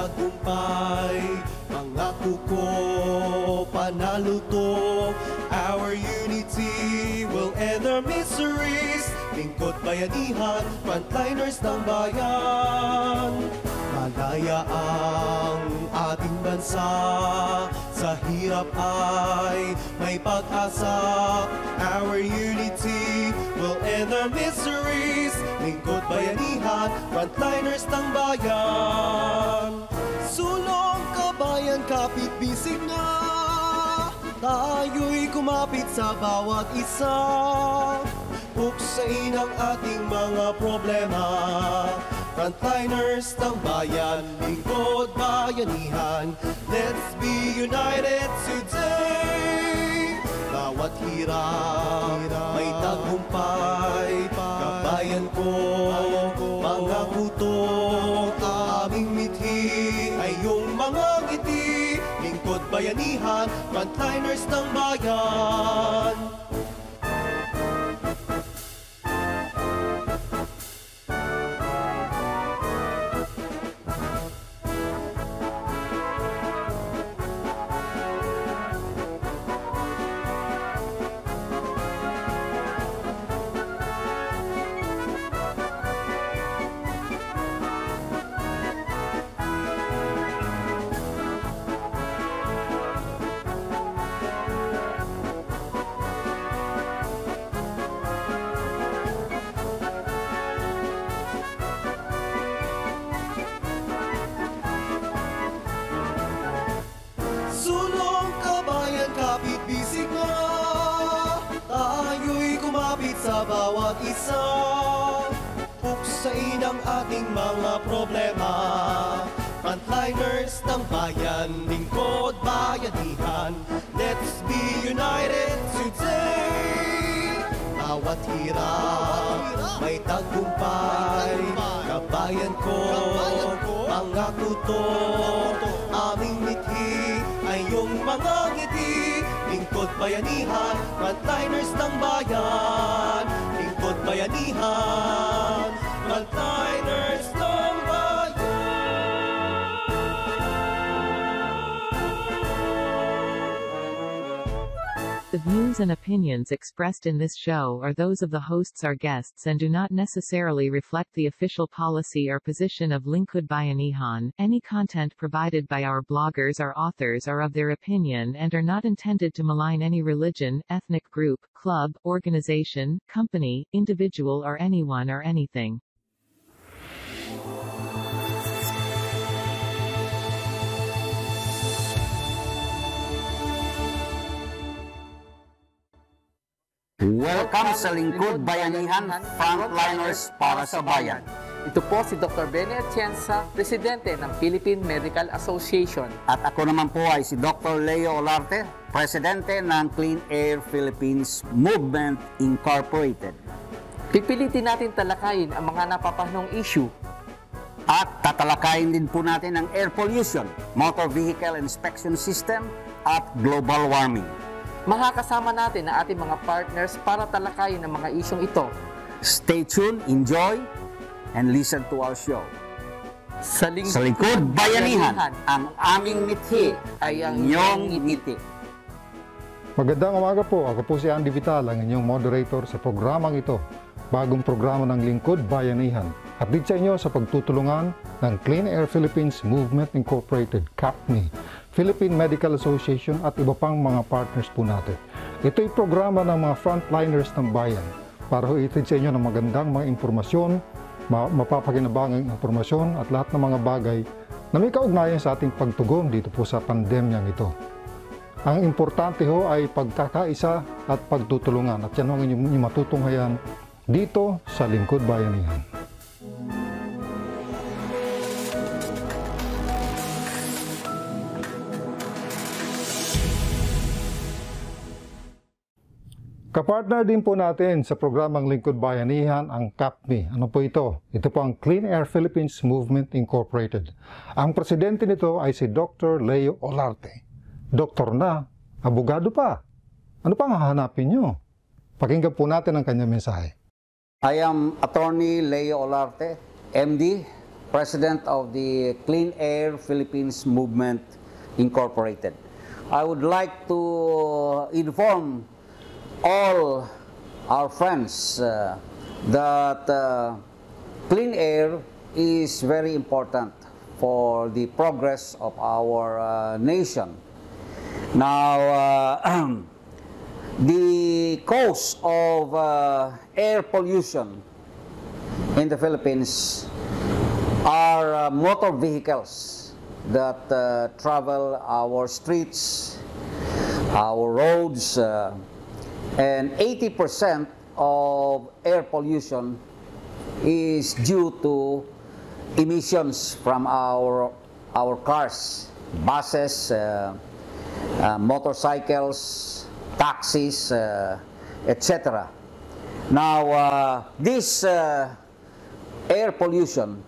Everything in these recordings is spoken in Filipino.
tagumpay. Pangako ko, panalo to. Our unity will end our miseries. Lingkod bayanihan, frontliners ng bayan. Malaya ang ating bansa, sa hirap ay may pag-asa. Our unity will end our miseries. Lingkod bayanihan, frontliners ng bayan. Sulong kabayan, kapit bisig na, tayo'y kumapit sa bawat isa. Buksain ang ating mga problema. Frontliners ng bayan, lingkod bayanihan. Let's be united today. Bawat hirap may tagumpay. Kabayan ko, mga kuto, aming mithi ay iyong mga ngiti. Lingkod bayanihan, frontliners ng bayan. Sulong kabayan, kapit bisig na, tayo'y kumapit sa bawat isa. Buksain ang ating mga problema. Frontliners ng bayan, lingkod bayanihan. Let's be united today. Bawat hirap may tagumpay. Kabayan ko, pangako to, aming mithi ay iyong mga ngiti. Lingkod bayanihan, frontliners ng bayan. Lingkod bayanihan, frontliners ng bayan. The views and opinions expressed in this show are those of the hosts or guests and do not necessarily reflect the official policy or position of Lingkod Bayanihan. Any content provided by our bloggers or authors are of their opinion and are not intended to malign any religion, ethnic group, club, organization, company, individual or anyone or anything. Welcome sa Lingkod Bayanihan, Frontliners para sa Bayan. Ito po si Dr. Benny Atienza, Presidente ng Philippine Medical Association. At ako naman po ay si Dr. Leo Olarte, Presidente ng Clean Air Philippines Movement Incorporated. Pipilitin natin talakayin ang mga napapanahong issue. At tatalakayin din po natin ang air pollution, motor vehicle inspection system at global warming. Makakasama natin ang ating mga partners para talakayin ang mga isyong ito. Stay tuned, enjoy, and listen to our show. Sa Lingkod Bayanihan, ang aming mithi ay ang inyong ngiti. Magandang umaga po. Ako po si Andy Vital, ang inyong moderator sa programang ito. Bagong programa ng Lingkod Bayanihan. At din sa inyo sa pagtutulungan ng Clean Air Philippines Movement Incorporated, CAPMI, Philippine Medical Association at iba pang mga partners po natin. Ito'y programa ng mga frontliners ng bayan para huitin sa inyo ng magandang mga impormasyon, mapapakinabangang impormasyon at lahat ng mga bagay na may kaugnayan sa ating pagtugon dito po sa pandemyang ito. Ang importante ho ay pagkakaisa at pagtutulungan at yan ang inyong matutunghayan dito sa Lingkod Bayanihan. Kapartner din po natin sa programang Lingkod Bayanihan ang CAPMI. Ano po ito? Ito po ang Clean Air Philippines Movement Incorporated. Ang presidente nito ay si Dr. Leo Olarte. Doktor na, abogado pa. Ano pang hahanapin nyo? Pakinggan po natin ang kanyang mensahe. I am Attorney Leo Olarte, MD, President of the Clean Air Philippines Movement Incorporated. I would like to inform all our friends that clean air is very important for the progress of our nation. Now, the cause of air pollution in the Philippines are motor vehicles that travel our streets, our roads, and 80% of air pollution is due to emissions from our cars, buses, motorcycles, taxis, etc. Now, this air pollution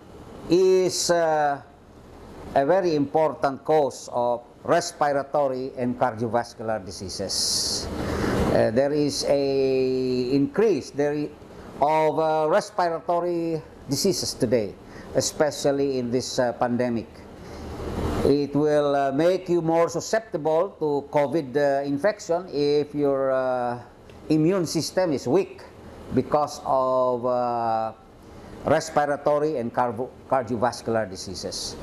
is a very important cause of respiratory and cardiovascular diseases. There is a increase of respiratory diseases today, especially in this pandemic. It will make you more susceptible to COVID infection if your immune system is weak because of respiratory and cardiovascular diseases.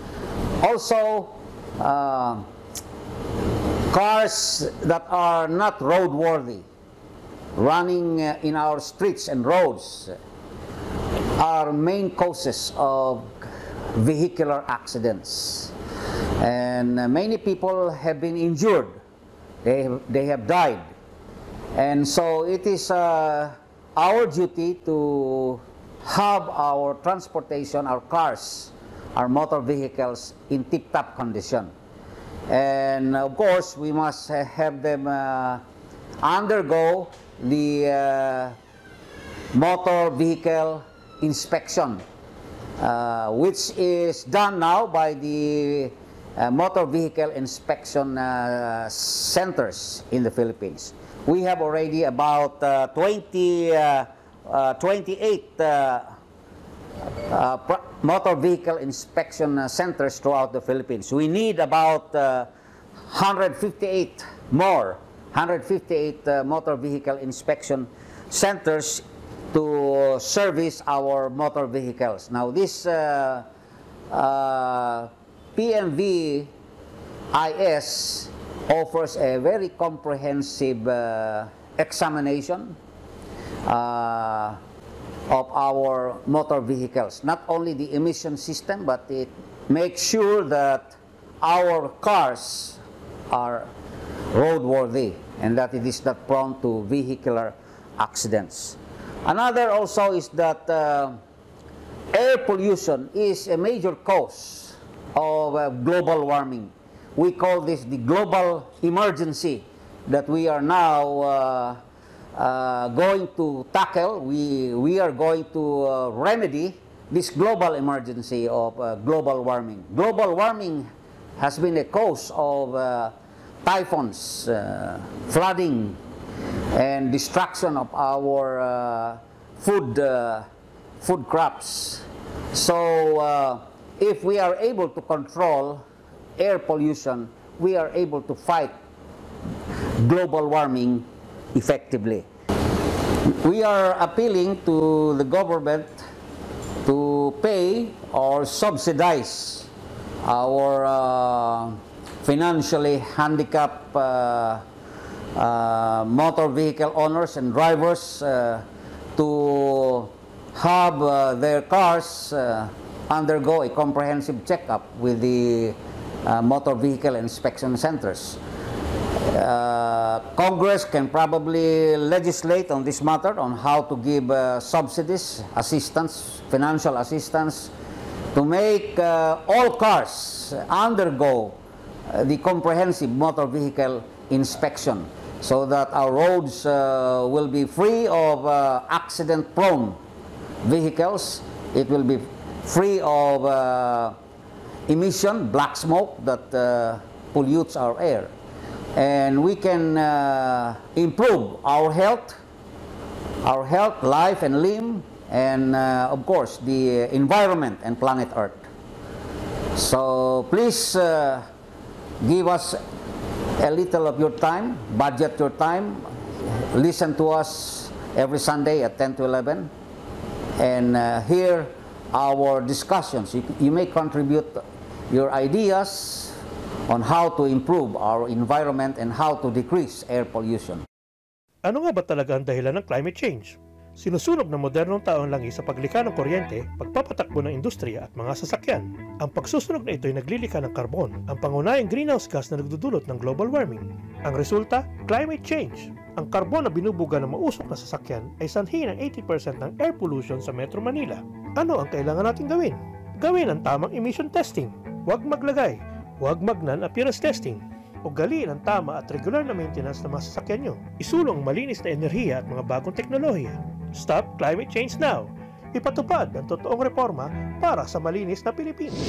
Also, cars that are not roadworthy, running in our streets and roads, are main causes of vehicular accidents. And many people have been injured. They have died. And so it is our duty to have our transportation, our cars, our motor vehicles in tip-top condition. And of course, we must have them undergo the motor vehicle inspection, which is done now by the motor vehicle inspection centers in the Philippines. We have already about 28 motor vehicle inspection centers throughout the Philippines. We need about 158 motor vehicle inspection centers to service our motor vehicles. Now, this PMVIS offers a very comprehensive examination of our motor vehicles. Not only the emission system, but it makes sure that our cars are roadworthy and that it is not prone to vehicular accidents. Another also is that air pollution is a major cause of global warming. We call this the global emergency that we are now going to tackle. We are going to remedy this global emergency of global warming. Global warming has been a cause of typhoons, flooding, and destruction of our food crops. So if we are able to control air pollution, we are able to fight global warming effectively. We are appealing to the government to pay or subsidize our financially handicapped motor vehicle owners and drivers to have their cars undergo a comprehensive checkup with the motor vehicle inspection centers. Congress can probably legislate on this matter, on how to give subsidies, assistance, financial assistance, to make all cars undergo the comprehensive motor vehicle inspection, so that our roads will be free of accident-prone vehicles. It will be free of emission, black smoke that pollutes our air. And we can improve our health, life and limb, and of course the environment and planet Earth. So please give us a little of your time, budget your time, listen to us every Sunday at 10 to 11, and hear our discussions. You may contribute your ideas on how to improve our environment and how to decrease air pollution. Ano nga ba talaga ang dahilan ng climate change? Sinusunog ng modernong tao ang langis sa paglikha ng kuryente, pagpapatakbo ng industriya at mga sasakyan. Ang pagsusunog na ito ay naglilika ng karbon, ang pangunahing greenhouse gas na nagdudulot ng global warming. Ang resulta, climate change. Ang karbon na binubuga ng mausok na sasakyan ay sanhi ng 80% ng air pollution sa Metro Manila. Ano ang kailangan natin gawin? Gawin ang tamang emission testing. Huwag maglagay. Huwag mag-non-appearance testing. Ugaliin ang tama at regular na maintenance ng mga sasakyan nyo. Isulong malinis na enerhiya at mga bagong teknolohiya. Stop climate change now. Ipatupad ang totoong reforma para sa malinis na Pilipinas.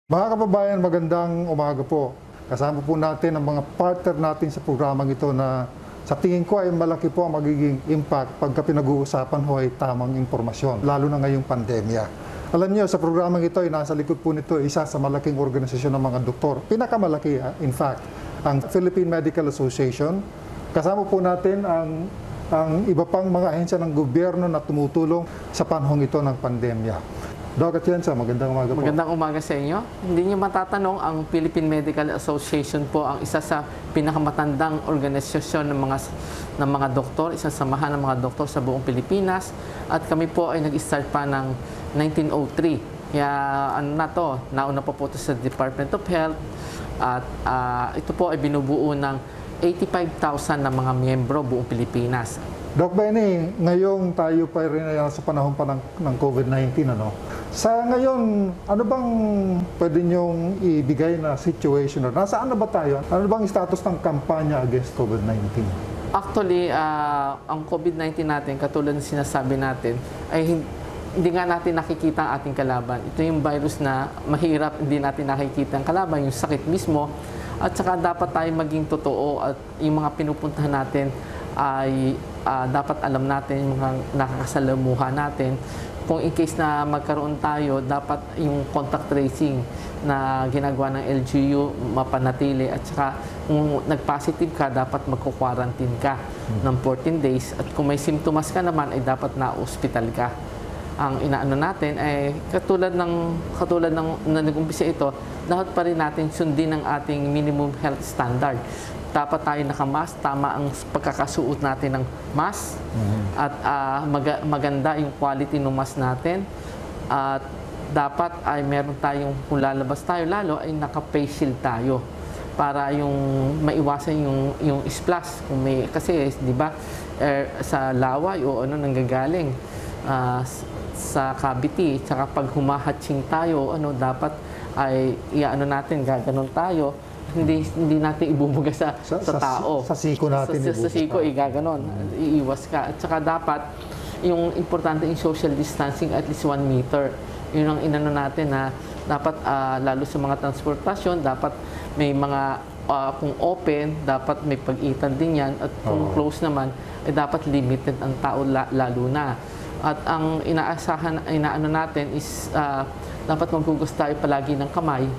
Mga kababayan, magandang umaga po. Kasama po natin ang mga partner natin sa programang ito na sa tingin ko ay malaki po ang magiging impact pagka pinag-uusapan ho ay tamang impormasyon, lalo na ngayong pandemya. Alam niyo, sa programang ito ay nasa likod po nito isa sa malaking organisasyon ng mga doktor. Pinakamalaki, in fact, ang Philippine Medical Association. Kasama po natin ang iba pang mga ahensya ng gobyerno na tumutulong sa panahong ito ng pandemya. Doc Atienza, magandang umaga po. Magandang umaga sa inyo. Hindi niyo matatanong, ang Philippine Medical Association po ang isa sa pinakamatandang organisasyon ng mga doktor, isang samahan ng mga doktor sa buong Pilipinas. At kami po ay nag-start pa ng 1903. Kaya nauna pa po ito sa Department of Health. At ito po ay binubuo ng 85,000 na mga miyembro buong Pilipinas. Doc Benny, ngayong tayo pa rin sa panahon pa ng COVID-19, Sa ngayon, ano bang pwede niyong ibigay na situation? Nasaan na ba tayo? Ano bang status ng kampanya against COVID-19? Actually, ang COVID-19 natin, katulad ng sinasabi natin, ay hindi nga natin nakikita ang ating kalaban. Ito yung virus na mahirap, hindi natin nakikita ang kalaban, yung sakit mismo. At saka dapat tayo maging totoo at yung mga pinupuntahan natin ay dapat alam natin yung mga nakakasalamuha natin. Kung in case na magkaroon tayo, dapat yung contact tracing na ginagawa ng LGU mapanatili. At saka kung nag-positive ka, dapat magko-quarantine ka ng 14 days. At kung may simptomas ka naman, ay dapat na-hospital ka. Ang inaano natin ay katulad ng na nag-umpisa ito, dapat pa rin natin sundin ang ating minimum health standard. Dapat tayo nakamask, tama ang pagkakasuot natin ng mask, at maganda yung quality ng mask natin. At dapat ay meron tayong, kung lalabas tayo lalo, ay naka-face shield tayo para yung maiwasan yung splash. Kung may, kasi di ba sa laway o nanggagaling sa cavity, tsaka pag humahatching tayo, dapat ay natin, gaganon tayo. Hindi natin ibubuga sa tao. Sa siko natin sa siko, gaganon. Iiwas ka. At saka dapat, yung importante yung social distancing, at least 1 meter. Yun ang inano natin na dapat, lalo sa mga transportasyon, dapat may mga, kung open, dapat may pag-itan din yan. At kung close naman, dapat limited ang tao lalo na. At ang inaano natin is, dapat maghugas tayo palagi ng kamay.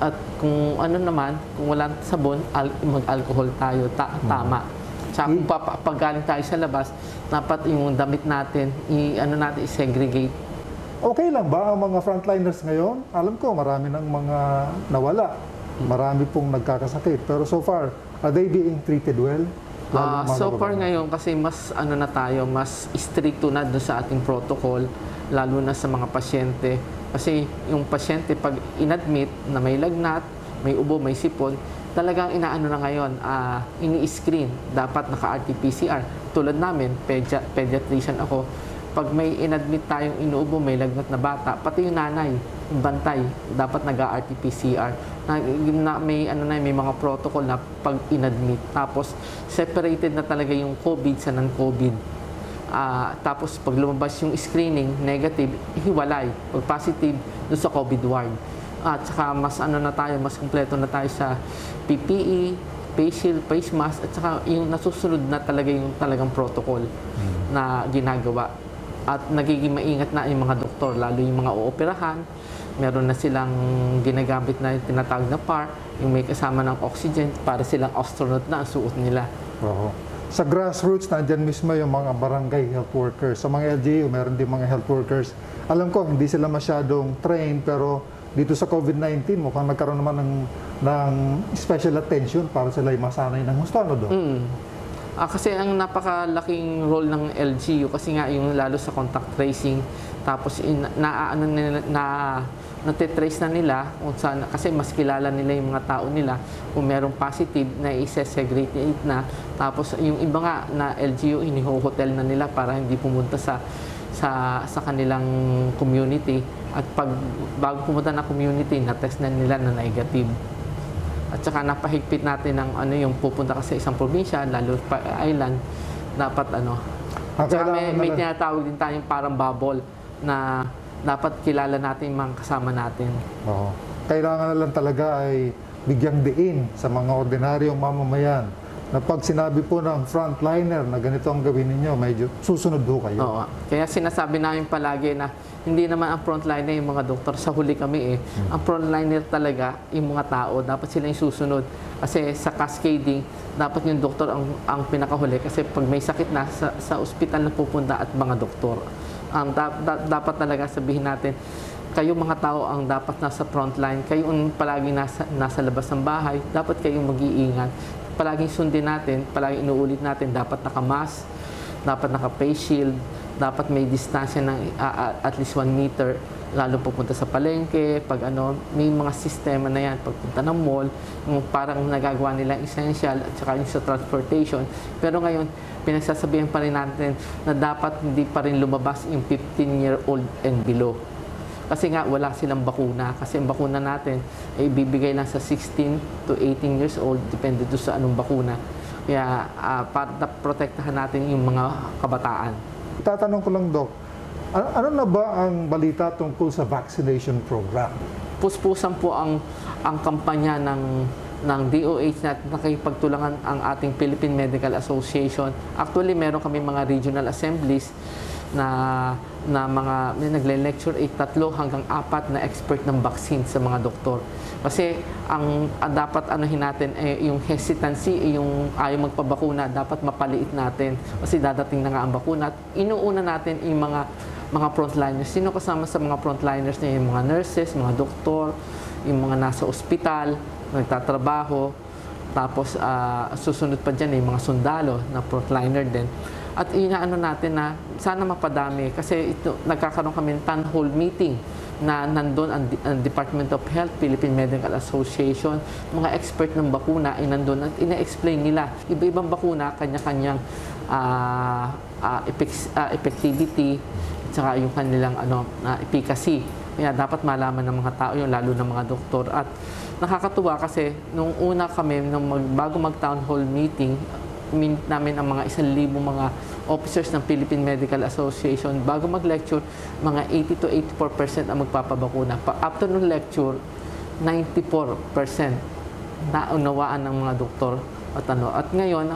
At kung kung walang sabon, mag-alcohol tayo, tama. Tsaka kung pag galing tayo sa labas, dapat yung damit natin, i-segregate. Okay lang ba ang mga frontliners ngayon? Alam ko, marami ng mga nawala. Marami pong nagkakasakit. Pero so far, are they being treated well? So far ngayon, kasi mas mas stricto na doon sa ating protocol, lalo na sa mga pasyente. Kasi yung pasyente, pag inadmit na may lagnat, may ubo, may sipon, talagang inaano na ngayon, ini-screen. Dapat naka-RT-PCR. Tulad namin, pediatrician ako. Pag may inadmit tayong inuubo, may lagnat na bata, pati yung nanay, yung bantay, dapat nag-RT-PCR. May mga protocol na pag inadmit. Tapos, separated na talaga yung COVID sa non-COVID. Tapos pag lumabas yung screening, negative, hiwalay. Pag positive, doon sa COVID ward. At saka mas mas kumpleto na tayo sa PPE, face shield, face mask, at saka yung nasusunod na talaga yung talagang protocol na ginagawa. At nagiging maingat na yung mga doktor, lalo yung mga ooperahan. Meron na silang ginagamit na yung tinatawag na PAR, yung may kasama ng oxygen, para silang astronaut na ang suot nila. Oo. Sa grassroots, nandyan mismo yung mga barangay health workers. Sa mga LGU, meron din mga health workers. Alam ko, hindi sila masyadong trained, pero dito sa COVID-19, mukhang nagkaroon naman ng special attention para sila masanay ng gusto. Ano doon? Kasi ang napakalaking role ng LGU, kasi nga yung lalo sa contact tracing, tapos natitrace na nila kung saan, kasi mas kilala nila yung mga tao nila kung merong positive na i-segregate na, tapos yung iba nga na LGU iniho-hotel na nila para hindi pumunta sa kanilang community, at bago pumunta na community, na-test na nila na negative. At saka napahigpit natin ng yung pupunta ka sa isang probinsya, lalo pa island, dapat At saka may tinatawag din tayong parang bubble na dapat kilala natin yung mga kasama natin. Oo. Kailangan na lang talaga ay bigyang diin sa mga ordinaryong mamamayan na pag sinabi po ng frontliner na ganito ang gawin ninyo, medyo susunod ho kayo. Oo. Kaya sinasabi namin palagi na hindi naman ang frontliner yung mga doktor. Sa huli kami Ang frontliner talaga yung mga tao. Dapat sila yung susunod. Kasi sa cascading, dapat yung doktor ang pinakahuli. Kasi pag may sakit na, sa ospital na pupunta at mga doktor. Dapat talaga sabihin natin, kayo mga tao ang dapat nasa frontline. Kayo ang palagi nasa labas ng bahay. Dapat kayong mag-iingat. Palaging sundin natin, palaging inuulit natin, dapat naka-mask, dapat naka-face shield, dapat may distansya ng at least 1 meter, lalo pupunta sa palengke, pag may mga sistema na yan, pagpunta ng mall, yung parang nagagawa nila essential, at saka yung sa transportation. Pero ngayon, pinagsasabihan pa rin natin na dapat hindi pa rin lumabas yung 15-year-old and below. Kasi nga, wala silang bakuna. Kasi ang bakuna natin ay ibibigay lang sa 16 to 18 years old, depende doon sa anong bakuna. Kaya, para protektahan natin yung mga kabataan. Tatanong ko lang, Doc, ano na ba ang balita tungkol sa vaccination program? Puspusan po ang kampanya ng DOH na nakipagtulangan ang ating Philippine Medical Association. Actually, meron kami mga regional assemblies na mga may nagle-lecture 3 hanggang 4 na expert ng vaccine sa mga doktor. Kasi ang dapat natin yung hesitancy, yung ayaw magpabakuna, dapat mapaliit natin. Kasi dadating na nga ang bakuna. At inuuna natin yung mga frontliners. Sino kasama sa mga frontliners niya? Yung mga nurses, mga doktor, yung mga nasa ospital, nagtatrabaho. Tapos susunod pa dyan yung mga sundalo na frontliner din. At inaano natin na sana mapadami kasi nagkakaroon kami ng town hall meeting na nandun ang Department of Health, Philippine Medical Association, mga expert ng bakuna ay nandun at ina-explain nila. Iba-ibang bakuna, kanya-kanyang effectivity at saka yung kanilang efficacy. Kaya dapat malaman ng mga tao yun, lalo ng mga doktor. At nakakatuwa kasi nung una kami, bago mag-town hall meeting, namin ang mga 1,000 mga officers ng Philippine Medical Association. Bago mag-lecture, mga 80 to 84% ang magpapabakuna. After ng lecture, 94% naunawaan ng mga doktor. At ngayon,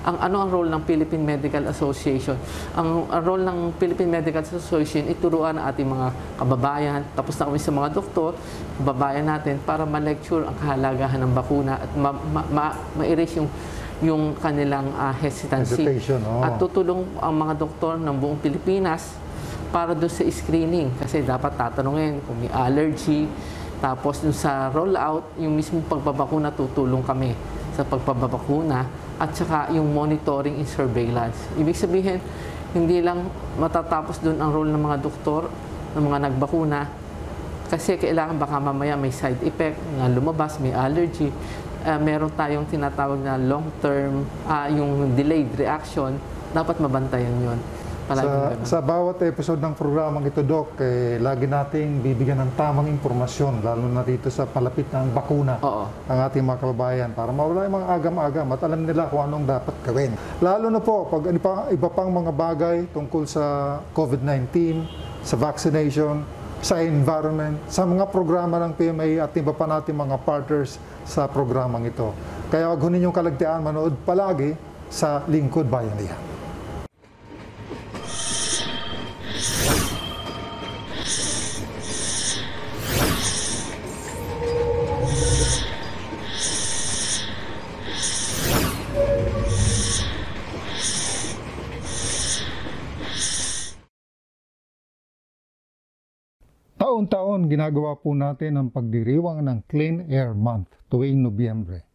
ang role ng Philippine Medical Association? Ang role ng Philippine Medical Association, ituruan ang ating mga kababayan, tapos na kami sa mga doktor, kababayan natin, para ma-lecture ang kahalagahan ng bakuna at ma-erase yung kanilang hesitancy. At tutulong ang mga doktor ng buong Pilipinas para doon sa screening. Kasi dapat tatanungin kung may allergy. Tapos doon sa rollout, yung mismong pagbabakuna, tutulong kami sa pagpapabakuna at saka yung monitoring and surveillance. Ibig sabihin, hindi lang matatapos doon ang role ng mga doktor, ng mga nagbakuna, kasi kailangan baka mamaya may side effect, nga lumabas, may allergy. Meron tayong tinatawag na long-term, yung delayed reaction, dapat mabantayan yun. Sa bawat episode ng programang ito, Doc, lagi nating bibigyan ng tamang impormasyon, lalo na dito sa palapit ng bakuna ang ating mga kababayan para mawala yung mga agam-agam at alam nila kung anong dapat gawin. Lalo na po, pag iba pang mga bagay tungkol sa COVID-19, sa vaccination, sa environment, sa mga programa ng PMA at iba pa natin mga partners sa programang ito. Kaya wag ho ninyong kalagtian manood palagi sa Lingkod Bayanihan. Taon-taon ginagawa po natin ang pagdiriwang ng Clean Air Month tuwing Nobyembre.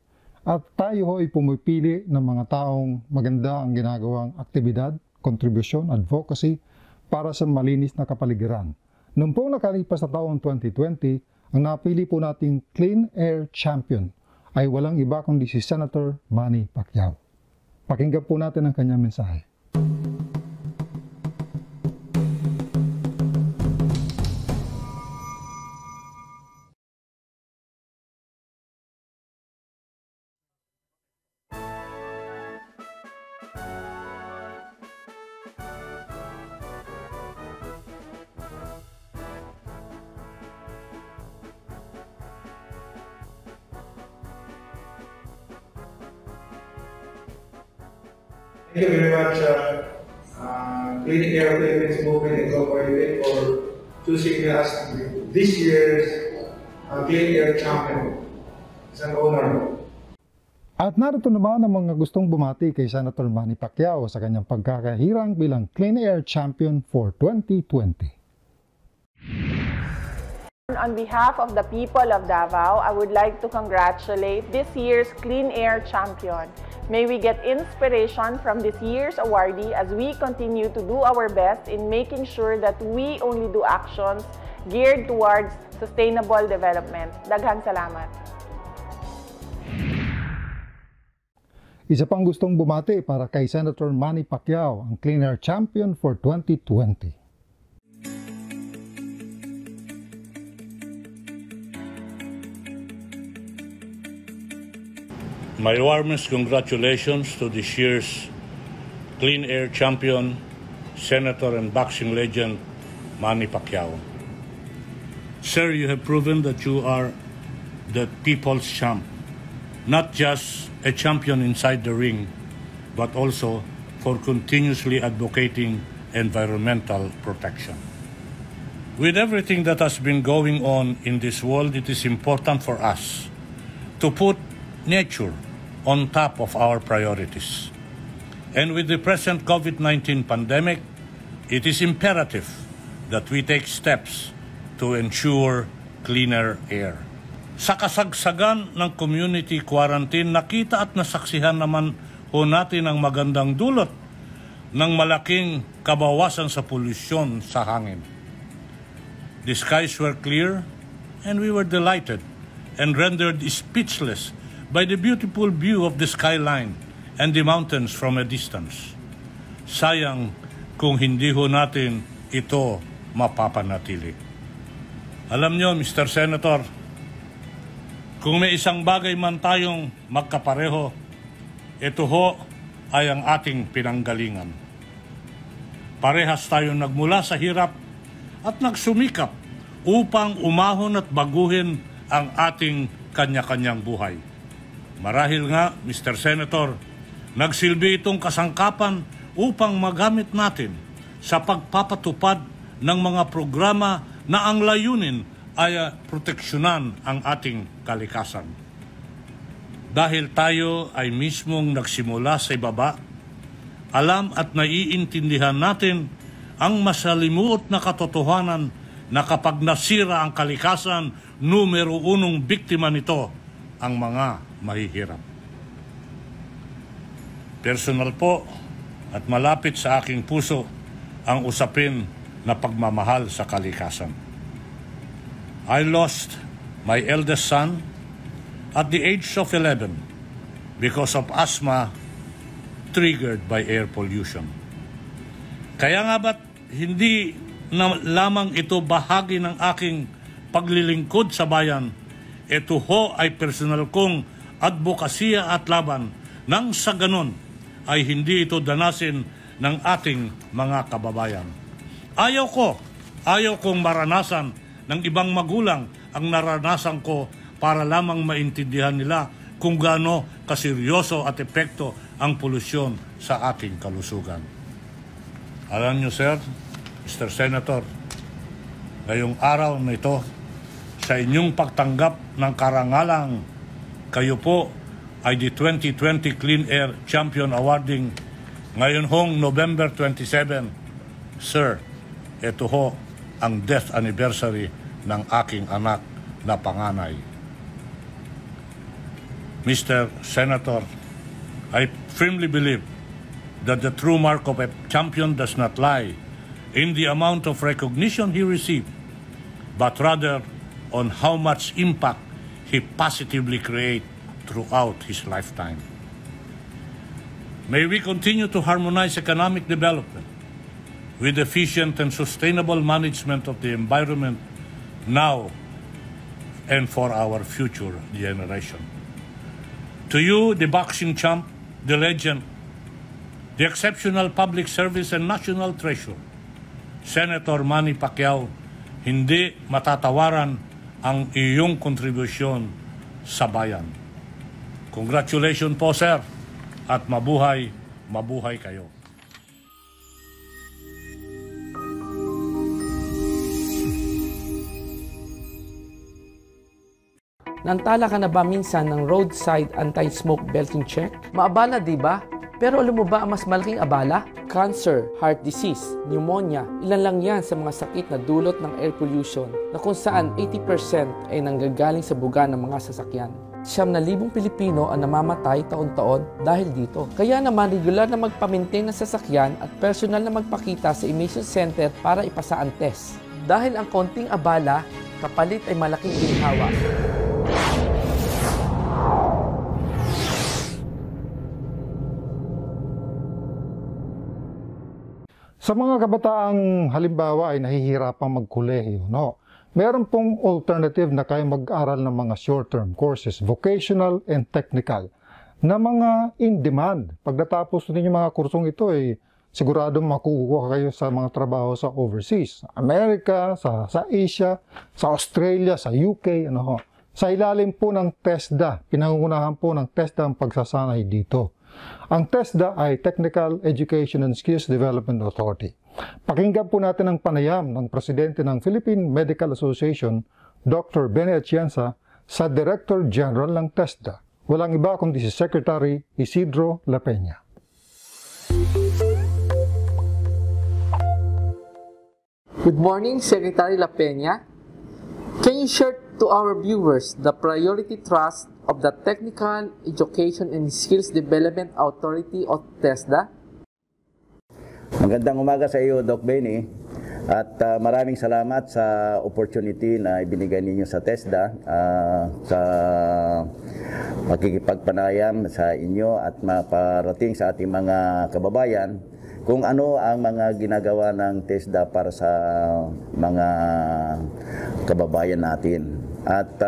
At tayo ho ay pumipili ng mga taong maganda ang ginagawang aktibidad, kontribusyon, advocacy para sa malinis na kapaligiran. Noong pong nakalipas na taong 2020, ang napili po nating Clean Air Champion ay walang iba kundi si Senator Manny Pacquiao. Pakinggan po natin ang kanyang mensahe. Thank you very much, Clean Air Philippines Movement Incorporated, for choosing us this year's Clean Air Champion. It's an honor. At narito naman ang mga gustong bumati kay Senator Manny Pacquiao sa kanyang pagkakahirang bilang Clean Air Champion for 2020. On behalf of the people of Davao, I would like to congratulate this year's Clean Air Champion. May we get inspiration from this year's awardee as we continue to do our best in making sure that we only do actions geared towards sustainable development. Daghang salamat. Isa pang gustong bumati para kay Senator Manny Pacquiao, ang Clean Air Champion for 2020. My warmest congratulations to this year's Clean Air Champion, Senator and boxing legend, Manny Pacquiao. Sir, you have proven that you are the people's champ, not just a champion inside the ring, but also for continuously advocating environmental protection. With everything that has been going on in this world, it is important for us to put nature on top of our priorities. And with the present COVID-19 pandemic, it is imperative that we take steps to ensure cleaner air. Sa kasagsagan ng community quarantine, nakita at nasaksihan naman ho natin ang magandang dulot ng malaking kabawasan sa polusyon sa hangin. The skies were clear and we were delighted and rendered speechless by the beautiful view of the skyline and the mountains from a distance. Sayang kung hindi ho natin ito mapapanatili. Alam nyo, Mr. Senator, kung may isang bagay man tayong magkapareho, ito ho ay ang ating pinanggalingan. Parehas tayong nagmula sa hirap at nagsumikap upang umahon at baguhin ang ating kanya-kanyang buhay. Marahil nga, Mr. Senator, nagsilbi itong kasangkapan upang magamit natin sa pagpapatupad ng mga programa na ang layunin ay proteksyonan ang ating kalikasan. Dahil tayo ay mismong nagsimula sa ibaba, alam at naiintindihan natin ang masalimuot na katotohanan na kapag nasira ang kalikasan, numero unong biktima nito ang mga mahihirap. Personal po at malapit sa aking puso ang usapin na pagmamahal sa kalikasan. I lost my eldest son at the age of 11 because of asthma triggered by air pollution. Kaya nga ba't hindi na lamang ito bahagi ng aking paglilingkod sa bayan, ito ho ay personal kong advokasya at laban nang sa ganon ay hindi ito danasin ng ating mga kababayan. Ayaw kong maranasan ng ibang magulang ang naranasan ko para lamang maintindihan nila kung gaano kaseryoso at epekto ang polusyon sa ating kalusugan. Alam niyo, sir, Mr. Senator, ngayong araw na ito, sa inyong pagtanggap ng karangalang, kayo po ay the 2020 Clean Air Champion Awarding ngayon hong November 27. Sir, ito ho ang death anniversary ng aking anak na panganay. Mr. Senator, I firmly believe that the true mark of a champion does not lie in the amount of recognition he received, but rather on how much impact he positively creates throughout his lifetime. May we continue to harmonize economic development with efficient and sustainable management of the environment now and for our future generation. To you, the boxing champ, the legend, the exceptional public service and national treasure, Senator Manny Pacquiao, hindi matatawaran ang iyong kontribusyon sa bayan. Congratulations po, sir, at mabuhay, mabuhay kayo. Nantala ka na ba minsan ng roadside anti-smoke belting check? Maabala, di ba? Pero alam mo ba ang mas malaking abala? Cancer, heart disease, pneumonia, ilan lang yan sa mga sakit na dulot ng air pollution na kung saan 80% ay nanggagaling sa buga ng mga sasakyan. 9,000 Pilipino ang namamatay taon-taon dahil dito. Kaya naman regular na magpa-maintain ng sasakyan at personal na magpakita sa emission center para ipasa ang test. Dahil ang konting abala, kapalit ay malaking ginhawa. Sa mga kabataang halimbawa ay nahihirapang magkolehiyo, no? Meron pong alternative na kayo mag-aral ng mga short-term courses, vocational and technical, na mga in-demand. Pagkatapos ninyo mga kursong ito, sigurado makukuha kayo sa mga trabaho sa overseas, sa Amerika, sa Asia, sa Australia, sa UK, ano ho. Sa ilalim po ng TESDA, pinangungunahan po ng TESDA ang pagsasanay dito. Ang TESDA ay Technical Education and Skills Development Authority. Pakinggan po natin ang panayam ng Presidente ng Philippine Medical Association, Dr. Benny Atienza, sa Director General ng TESDA. Walang iba kundi si Secretary Isidro La Peña. Good morning, Secretary La Peña. Can you share to our viewers the priority thrust of the Technical Education and Skills Development Authority of TESDA? Magandang umaga sa iyo, Doc Benny, at maraming salamat sa opportunity na ibinigay ninyo sa TESDA sa makikipagpanayam sa inyo at maparating sa ating mga kababayan kung ano ang mga ginagawa ng TESDA para sa mga kababayan natin. At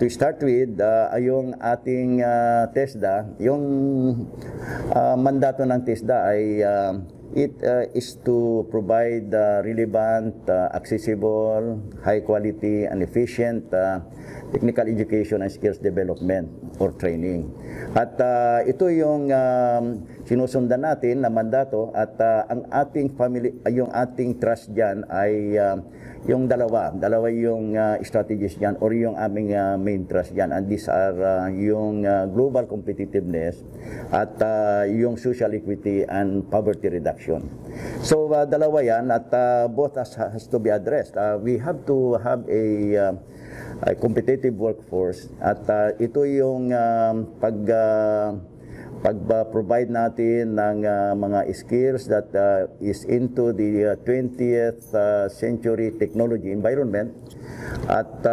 to start with, yung ating TESDA, yung mandato ng TESDA ay it is to provide relevant, accessible, high quality and efficient technical education and skills development or training. At ito yung sinusundan natin na mandato, at ang ating yung ating trust diyan ay yung dalawa yung strategies diyan or yung aming main trust diyan, and these are yung global competitiveness at yung social equity and poverty reduction. So dalawa yan, at both has to be addressed. We have to have a competitive workforce, at ito yung pag-provide natin ng mga skills that is into the 20th century technology environment at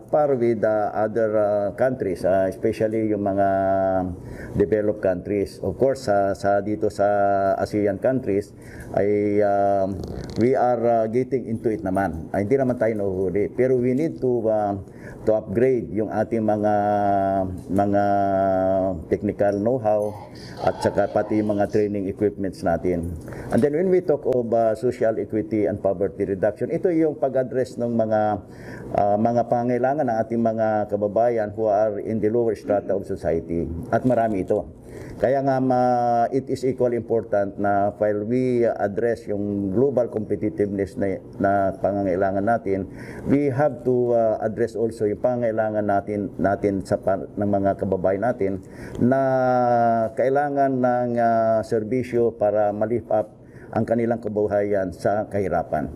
par with other countries, especially yung mga developed countries. Of course, dito sa ASEAN countries, we are getting into it naman. Hindi naman tayo nahuhuli. Pero we need to upgrade yung ating mga technical know-how at saka pati yung mga training equipments natin. And then when we talk of social equity and poverty reduction, ito yung pag-address ng mga pangailangan ng ating mga kababayan who are in the lower strata of society. At marami ito. Kaya nga it is equally important na while we address yung global competitiveness na pangangailangan natin, we have to address also yung pangangailangan natin ng mga kababayan natin na kailangan ng serbisyo para ma-lift up ang kanilang kabuhayan sa kahirapan.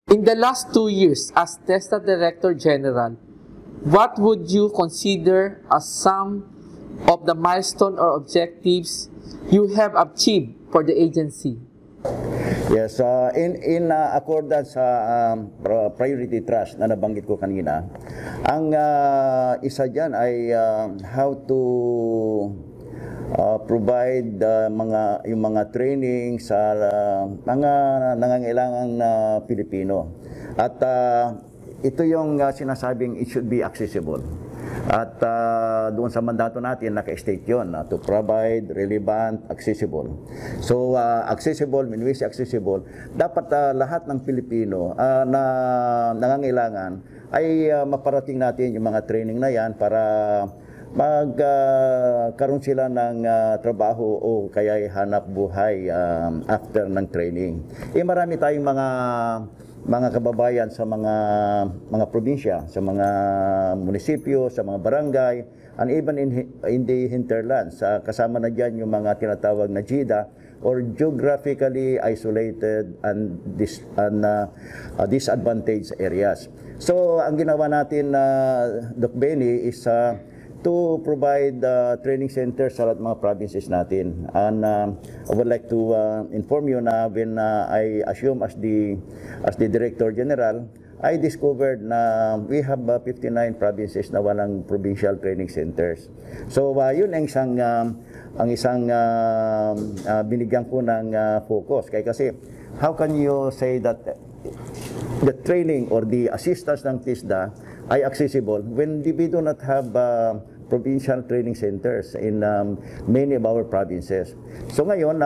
In the last 2 years as TESDA Director General, what would you consider as some of the milestone or objectives you have achieved for the agency? Yes, in accordance sa priority trust na nabanggit ko kanina, ang isa dyan ay how to provide yung mga training sa mga nangangailangan na Pilipino. At ito yung sinasabing it should be accessible. At doon sa mandato natin, naka-state yun, to provide relevant, accessible. So, accessible, when we say accessible, dapat lahat ng Pilipino na nangangailangan ay maparating natin yung mga training na yan para magkaroon sila ng trabaho o kaya hanap buhay after ng training. Marami tayong mga kababayan sa mga probinsya, sa mga munisipyo, sa mga barangay, and even in the hinterlands. Kasama na dyan yung mga tinatawag na GIDA or geographically isolated and disadvantaged areas. So, ang ginawa natin, Doc Benny, is to provide training centers sa lahat mga provinces natin. And I would like to inform you na when I assume as the Director General, I discovered na we have 59 provinces na walang provincial training centers. So yun ang isang binigyan ko ng focus. Kasi how can you say that the training or the assistance ng TISDA ay accessible when we do not have provincial training centers in many of our provinces. So ngayon,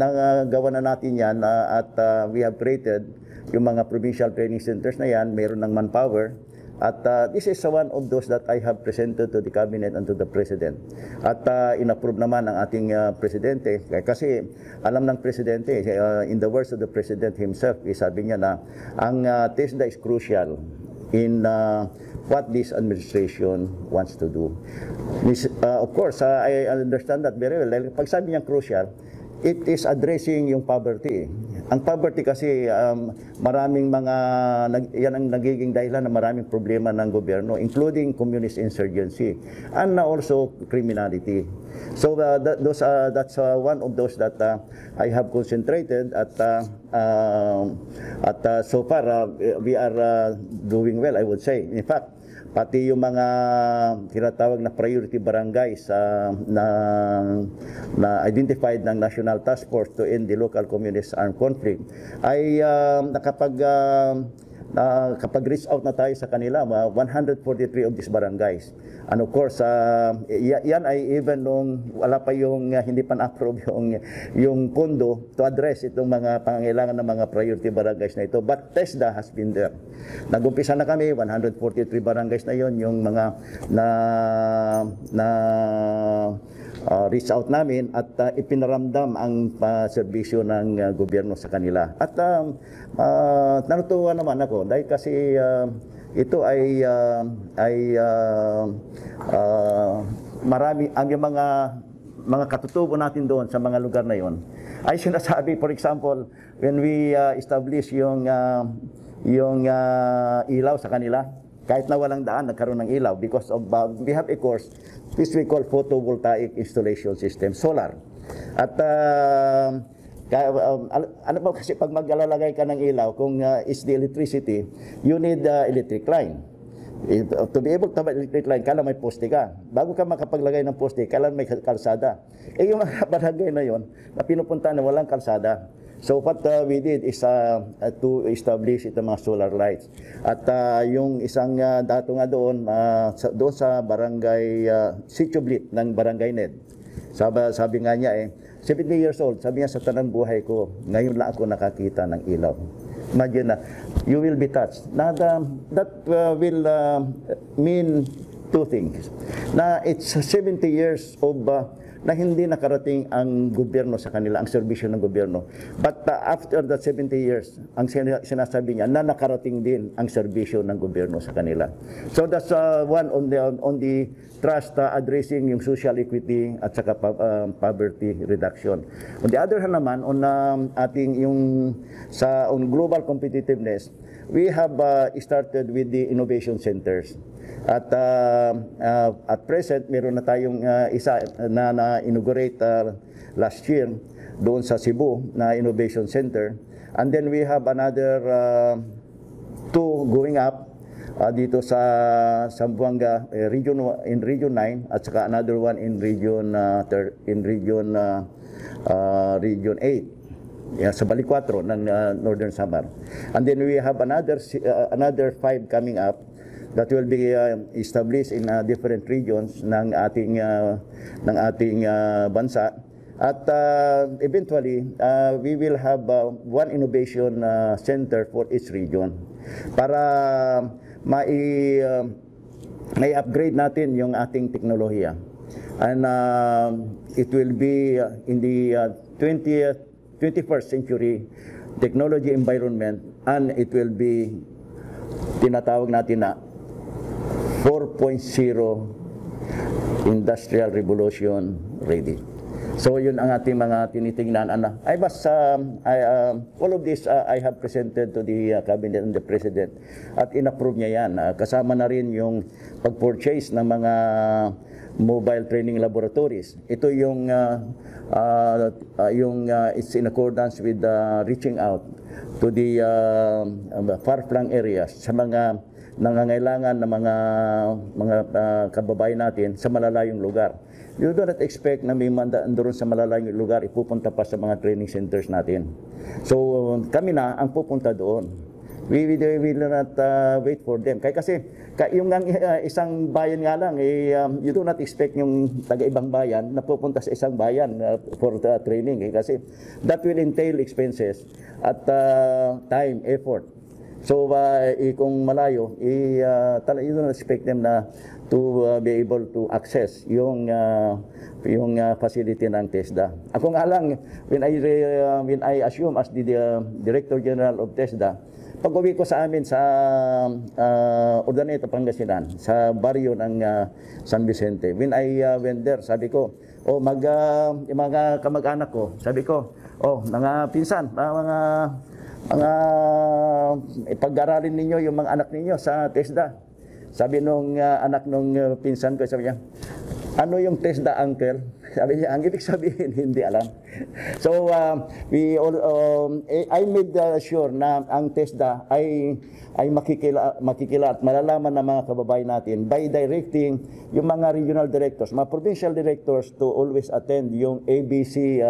nagawa na natin yan at we have created yung mga provincial training centers na yan, mayroon ng manpower. At this is one of those that I have presented to the Cabinet and to the President. At inapprove naman ng ating Presidente. Kasi alam ng Presidente, in the words of the President himself, sabi niya na ang TISDA is crucial in what this administration wants to do. Of course, I understand that very well. Pag sabi niya crucial, it is addressing yung poverty. Ang poverty kasi maraming yan ang nagiging dahilan ng maraming problema ng gobyerno, including communist insurgency and also criminality. So that's one of those that I have concentrated at so far we are doing well, I would say. In fact, pati yung mga tinatawag na priority barangays na identified ng National Task Force to End the Local Communist Armed Conflict ay kapag-reach out na tayo sa kanila, 143 of these barangays. And of course, yan ay even nung wala pa yung hindi pa na-approve yung pondo to address itong mga pangangailangan ng mga priority barangays na ito. But TESDA has been there. Nag-umpisa na kami, 143 barangays na yon yung mga reach out namin at ipinaramdam ang serbisyo ng gobyerno sa kanila. At natutuwa naman ako dahil kasi ito ay marami ang mga katutubo natin doon sa mga lugar na yon ay sinasabi, for example, when we establish yung ilaw sa kanila, kahit na walang daan, nagkaroon ng ilaw because of we have a course which we call photovoltaic installation system, solar. At ano ba kasi pag maglalagay ka ng ilaw, kung is the electricity, you need electric line. To be able to have electric line, kailangan may poste ka. Bago ka makapaglagay ng poste, kailangan may kalsada. Yung mga barangay na yon na pinupunta na walang kalsada. So what we did is to establish itong mga solar lights. At yung isang dato nga doon sa barangay Sitio Blit ng Barangay Ned. Sabi nga niya 70 years old, sabi niya sa tanang buhay ko, ngayon lang ako nakakita ng ilaw. Imagine na, you will be touched. That will mean two things. Na it's 70 years of na hindi nakarating ang gobyerno sa kanila, ang serbisyo ng gobyerno. But after that 70 years, ang sinasabi niya na nakarating din ang serbisyo ng gobyerno sa kanila. So that's one on the trust addressing yung social equity at saka poverty reduction. On the other hand naman, on ating yung on global competitiveness, we have started with the innovation centers. At present, meron na tayong isa na na-inaugurate last year doon sa Cebu na Innovation Center. And then we have another two going up dito sa Zamboanga in Region 9 at saka another one in Region 8. Sa Balicuatro ng Northern Samar. And then we have another 5 coming up that will be established in different regions ng ating bansa. At eventually, we will have one innovation center for each region para may upgrade natin yung ating teknolohiya. And it will be in the 21st century technology environment, and it will be tinatawag natin na 4.0 industrial revolution ready. So yun ang ating mga tinitingnan. All of this I have presented to the cabinet and the president at inapprove niya yan. Kasama na rin yung pag-purchase ng mga mobile training laboratories. Ito yung it's in accordance with reaching out to the far-flung areas sa mga nangangailangan ng mga kababayan natin sa malalayong lugar. You do not expect na may mandaan doon sa malalayong lugar, ipupunta pa sa mga training centers natin. So kami na ang pupunta doon. We will not wait for them. Kasi yung isang bayan nga lang, you do not expect yung taga-ibang bayan na pupunta sa isang bayan for the training. Kasi that will entail expenses at time, effort. So kung malayo, you don't expect them na to be able to access yung facility ng TESDA. Ako nga lang, when I assume as the Director General of TESDA, pag-uwi ko sa amin sa Urdaneta, Pangasinan, sa baryo ng San Vicente, when I went there, sabi ko, yung mga kamag-anak ko, sabi ko, mga pinsan, mga ipag-aralin ninyo yung mga anak ninyo sa TESDA. Sabi nung anak nung pinsan ko, sabi niya, ano yung TESDA, uncle? Sabi niya, ang ibig sabihin, hindi alam. So, I made sure na ang TESDA ay makikila at malalaman ng mga kababayan natin by directing yung mga regional directors, mga provincial directors to always attend yung ABC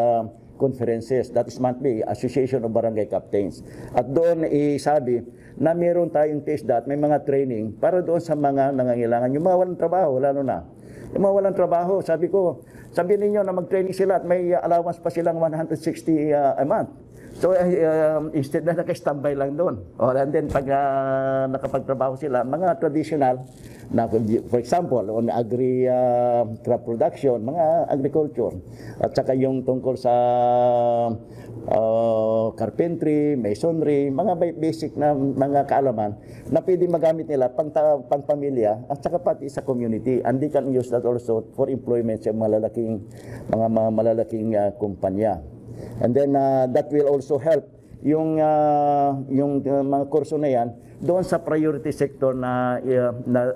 conferences, that is monthly, Association of Barangay Captains. At doon isabi na meron tayong TESDA at may mga training para doon sa mga nangangailangan. Yung mga walang trabaho, lalo na. Yung mga walang trabaho, sabi ninyo na mag-training sila at may allowance pa silang 160 a month. So instead na naka-standby lang doon. And then pag nakapagtrabaho sila, mga traditional, na, for example, on crop production, mga agriculture, at saka yung tungkol sa carpentry, masonry, mga basic na mga kaalaman na pwede magamit nila pang pamilya at saka pati sa community. And they can use that also for employment sa mga malalaking kumpanya. And then that will also help yung mga kurso na yan doon sa priority sector na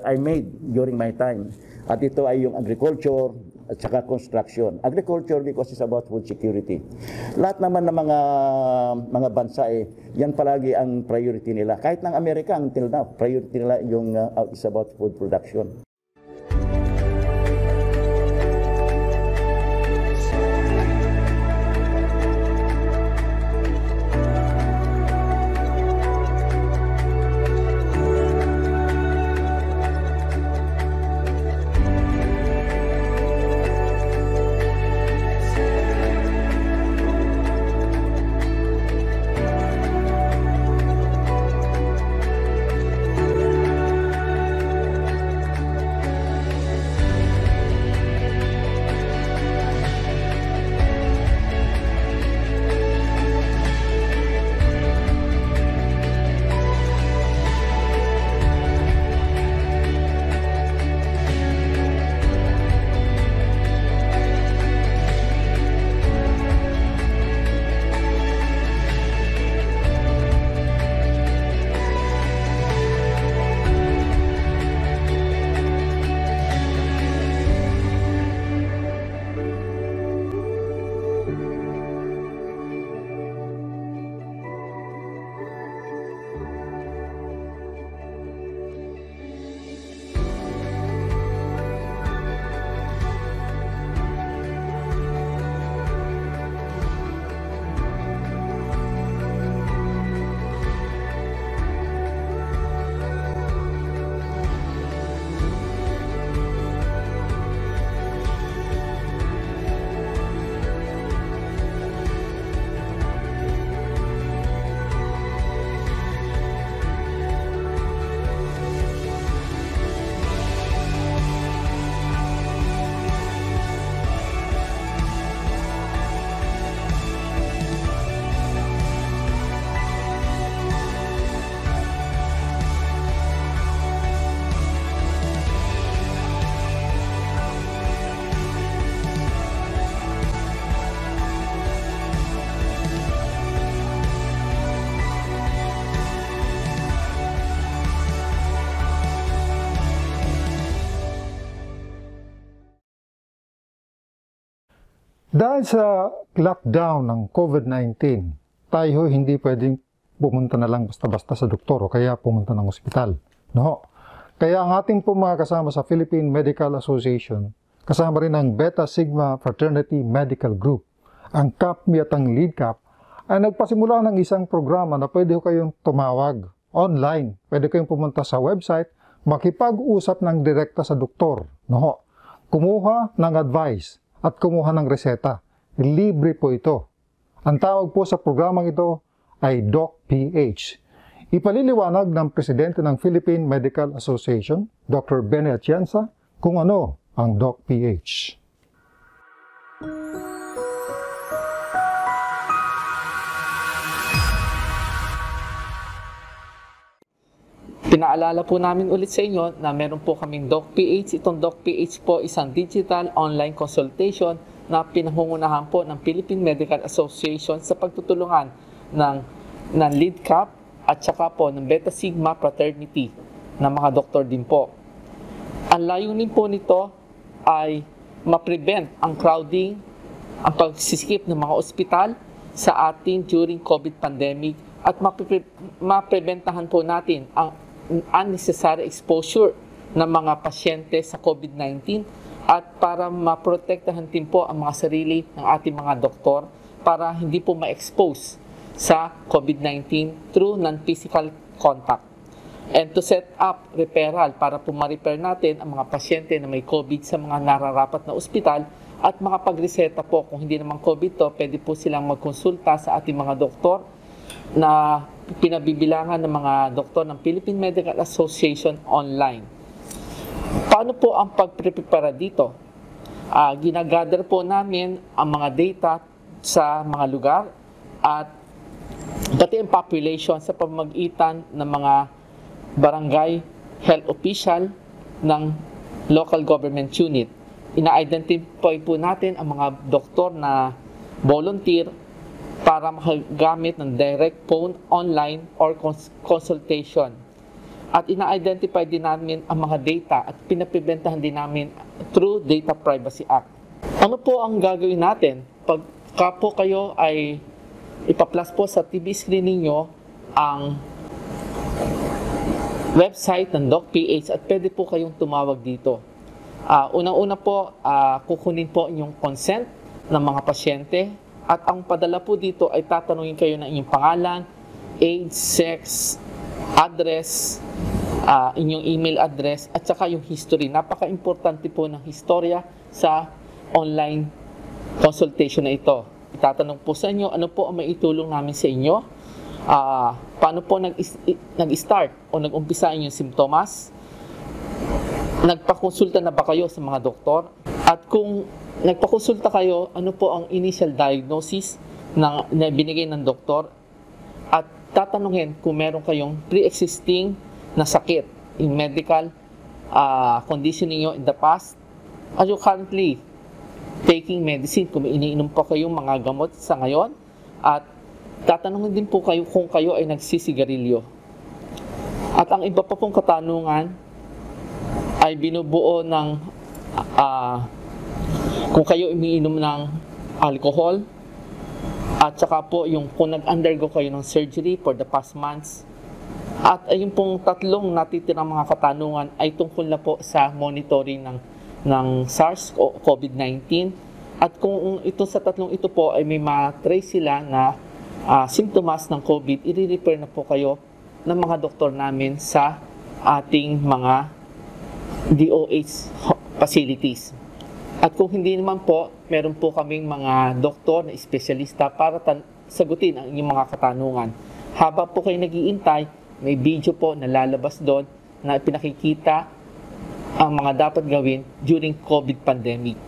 I made during my time. At ito ay yung agriculture, at saka construction. Agriculture because it's about food security. Lahat naman ng mga bansa yan palagi ang priority nila. Kahit ng Amerika until now, priority nila yung is about food production. Dahil sa lockdown ng COVID-19, tayo hindi pwedeng pumunta na lang basta-basta sa doktor o kaya pumunta ng ospital. No? Kaya ang ating po mga kasama sa Philippine Medical Association, kasama rin ang Beta Sigma Fraternity Medical Group, ang CAPMI at ang LeadCap, ay nagpasimula ng isang programa na pwede kayong tumawag online. Pwede kayong pumunta sa website, makipag-usap ng direkta sa doktor. No? Kumuha ng advice at kumuha ng reseta. Libre po ito. Ang tawag po sa programang ito ay DocPH. Ipaliliwanag ng Presidente ng Philippine Medical Association, Dr. Benny Atienza, kung ano ang DocPH. Pinaalala po namin ulit sa inyo na meron po kaming DocPH. Itong DocPH po isang digital online consultation na pinangungunahan po ng Philippine Medical Association sa pagtutulungan ng LeadCap at saka po ng Beta Sigma Fraternity na mga doktor din po. Ang layunin po nito ay ma-prevent ang crowding, ang pagsiskip ng mga ospital sa atin during COVID pandemic at ma-preventahan po natin ang unnecessary exposure ng mga pasyente sa COVID-19 at para maprotektahan din po ang mga sarili ng ating mga doktor para hindi po ma-expose sa COVID-19 through non-physical contact. And to set up referral para po ma-refer natin ang mga pasyente na may COVID sa mga nararapat na ospital at makapagreseta po kung hindi naman COVID to, pwede po silang magkonsulta sa ating mga doktor na pinabibilangan ng mga doktor ng Philippine Medical Association online. Paano po ang pagprepara dito? Ginagather po namin ang mga data sa mga lugar at pati ang population sa pamamagitan ng mga barangay health official ng local government unit. Ina-identify po natin ang mga doktor na volunteer para makagamit ng direct phone, online, or consultation. At ina-identify din namin ang mga data at pinapibentahan din namin through Data Privacy Act. Ano po ang gagawin natin? Pagka po kayo ay ipa-plus po sa TV screen ninyo ang website ng DocPH at pwede po kayong tumawag dito. Unang-una po, kukunin po inyong consent ng mga pasyente at ang padala po dito ay tatanungin kayo ng inyong pangalan, age, sex, address, inyong email address at saka yung history. Napaka-importante po ng historya sa online consultation na ito. Itatanong po sa inyo, ano po ang maitulong namin sa inyo? Paano po nag-start o nag-umpisa inyong simptomas? Nagpakonsulta na ba kayo sa mga doktor? At kung nagpakonsulta kayo, ano po ang initial diagnosis na binigay ng doktor? At tatanungin kung meron kayong pre-existing na sakit in medical condition niyo in the past. Are you currently taking medicine? Kung iniinom pa kayong mga gamot sa ngayon. At tatanungin din po kayo kung kayo ay nagsisigarilyo. At ang iba pa pong katanungan ay binubuo ng kung kayo umiinom ng alcohol at saka po yung kung nag-undergo kayo ng surgery for the past months. At ayun pong tatlong natitirang mga katanungan ay tungkol na po sa monitoring ng SARS o COVID-19. At kung ito sa tatlong ito po ay may ma-trace sila na simptomas ng COVID, i-refer na po kayo ng mga doktor namin sa ating mga DOH facilities. At kung hindi naman po, meron po kaming mga doktor na espesyalista para sagutin ang inyong mga katanungan. Habang po kayo nag-iintay, may video po na lalabas doon na pinakikita ang mga dapat gawin during COVID pandemic.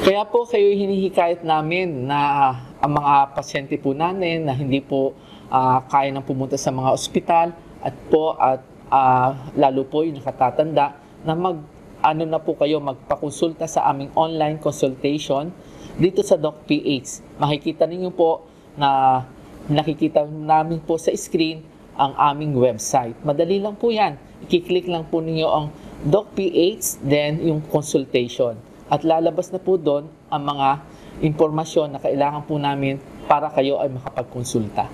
Kaya po kayo hinihikayat namin na ang mga pasyente po namin na hindi po kaya nang pumunta sa mga ospital at lalo po yung nakatatanda na magpakonsulta sa aming online consultation dito sa DocPH. Makikita ninyo po na nakikita namin po sa screen ang aming website. Madali lang po yan. I-click lang po ninyo ang DocPH, then yung consultation. At lalabas na po doon ang mga impormasyon na kailangan po namin para kayo ay makapagkonsulta.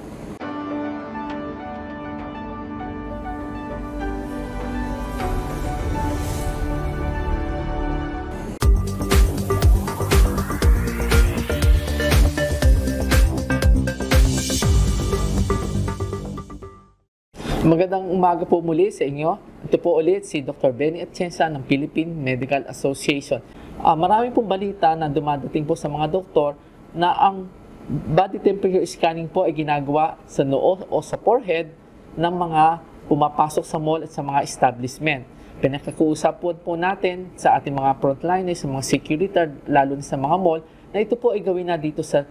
Magandang umaga po muli sa inyo. Ito po ulit si Dr. Benny Atienza ng Philippine Medical Association. Marami pong balita na dumadating po sa mga doktor na ang body temperature scanning po ay ginagawa sa noo o sa forehead ng mga pumapasok sa mall at sa mga establishment. Pinakakuusap po natin sa ating mga frontliners, sa mga security, lalo na sa mga mall, na ito po ay gawin na dito sa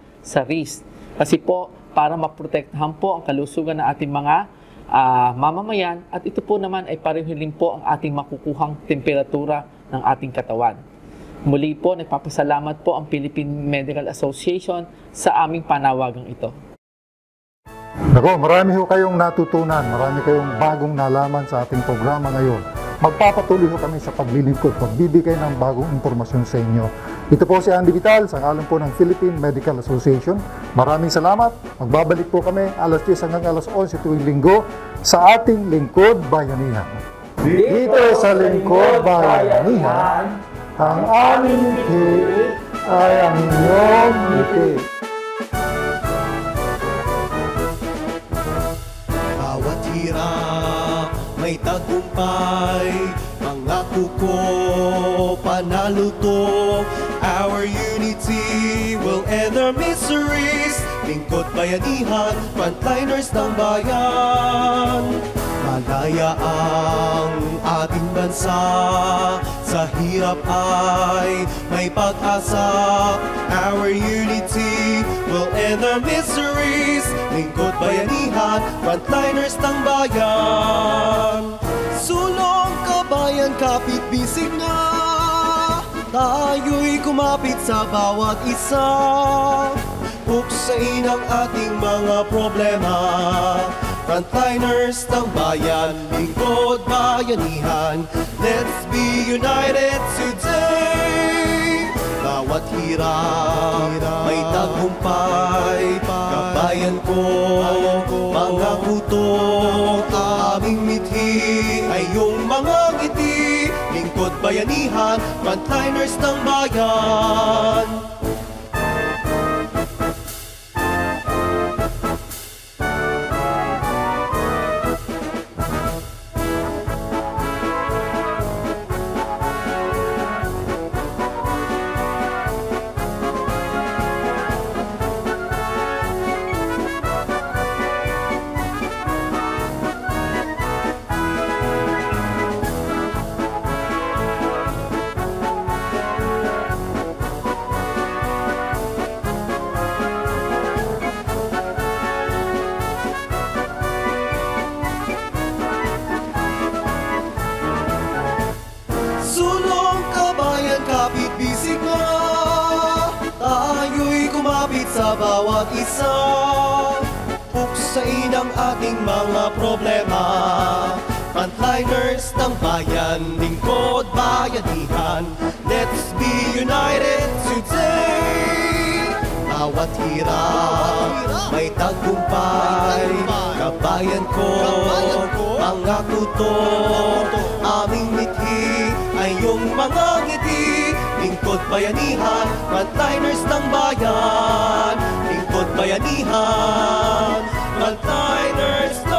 wrist. Kasi po, para maprotektahan po ang kalusugan ng ating mga mamamayan at ito po naman ay parehilin po ang ating makukuhang temperatura ng ating katawan. Muli po, nagpapasalamat po ang Philippine Medical Association sa aming panawagang ito. Nako, marami ho kayong natutunan, marami kayong bagong nalaman sa ating programa ngayon. Magpapatuloy ho kami sa paglilingkod, pagbibigay ng bagong impormasyon sa inyo. Ito po si Andy Vital, sa ngalan po ng Philippine Medical Association. Maraming salamat. Magbabalik po kami alas 10 hanggang alas 11 tuwing linggo sa ating Lingkod Bayanihan. Dito sa Lingkod Bayanihan, ang aming ngiti ay ang inyong ngiti. Bawat hirap may tagumpay, pangako ko panalo to. Our unity will end our miseries. Lingkod Bayanihan, frontliners ng bayan. Malaya ang ating bansa, sa hirap ay may pag-asa. Our unity will end our miseries. Lingkod Bayanihan, frontliners ng bayan. Sulong kabayan, kapit bisig na, tayo'y kumapit sa bawat isa. Buksain ang ating mga problema. Frontliners ng bayan, Lingkod Bayanihan. Let's be united today. bawat hirap may tagumpay. Kabayan ko, mga kuto, aming mithi ay iyong mga ngiti. Lingkod bayanihan, frontliners ng bayan. Sulong kabayan, kapit bisig na, tayo'y kumapit sa bawat isa. Puksain ang ating mga problema, frontliners ng bayan, lingkod bayanihan. Let's be united today. Bawat hirap may tagumpay. Kabayan ko, mga kuto, aming mithi ay iyong mga ngiti. Lingkod bayanihan, frontliners ng bayan. Lingkod bayanihan, frontliners ng